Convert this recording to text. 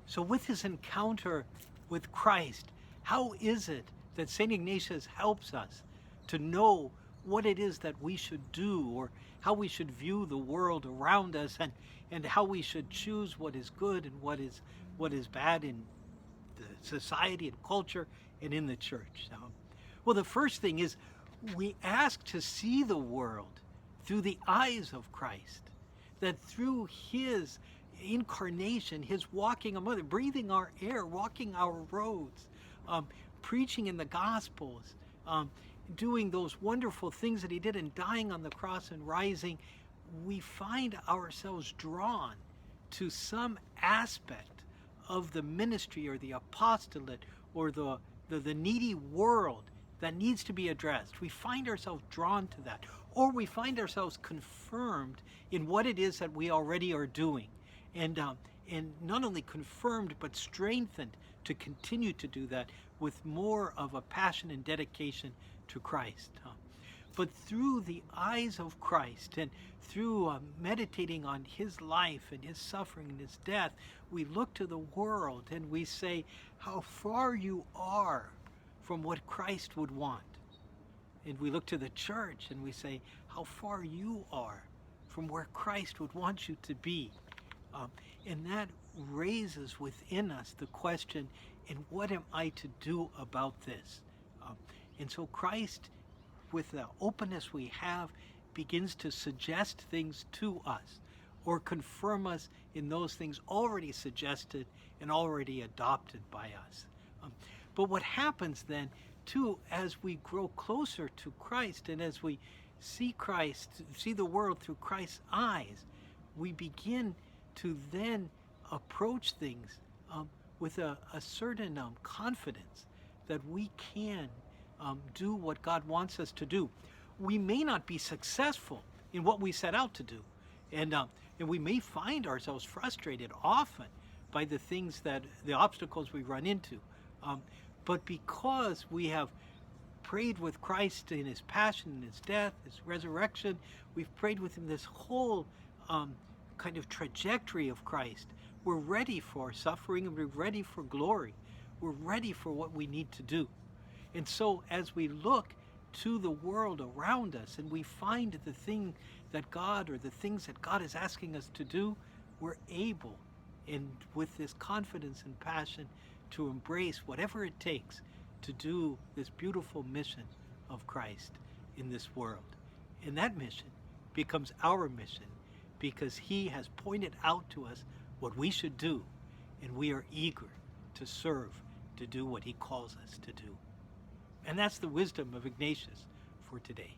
So with his encounter with Christ, how is it that St. Ignatius helps us to know what it is that we should do, or how we should view the world around us, and how we should choose what is good and what is bad in the society and culture and in the church? Well, the first thing is we ask to see the world through the eyes of Christ, that through his incarnation, his walking among us, breathing our air, walking our roads, preaching in the Gospels, doing those wonderful things that he did, and dying on the cross and rising, we find ourselves drawn to some aspect of the ministry or the apostolate or the needy world that needs to be addressed. We find ourselves drawn to that, or we find ourselves confirmed in what it is that we already are doing, and not only confirmed but strengthened to continue to do that with more of a passion and dedication to Christ. But through the eyes of Christ, and through meditating on his life and his suffering and his death, we look to the world and we say how far you are from what Christ would want. And we look to the church and we say how far you are from where Christ would want you to be. And that raises within us the question, and what am I to do about this? And so Christ, with the openness we have, begins to suggest things to us, or confirm us in those things already suggested and already adopted by us. But what happens then, too, as we grow closer to Christ, and as we see Christ, see the world through Christ's eyes, we begin to then approach things with a certain confidence that we can do what God wants us to do. We may not be successful in what we set out to do, and we may find ourselves frustrated often by the obstacles we run into. But because we have prayed with Christ in his passion, in his death, his resurrection, we've prayed with him this whole kind of trajectory of Christ, we're ready for suffering and we're ready for glory. We're ready for what we need to do. And so as we look to the world around us and we find the thing that God, or the things that God is asking us to do, we're able, and with this confidence and passion, to embrace whatever it takes to do this beautiful mission of Christ in this world. And that mission becomes our mission because he has pointed out to us what we should do, and we are eager to serve, to do what he calls us to do. And that's the wisdom of Ignatius for today.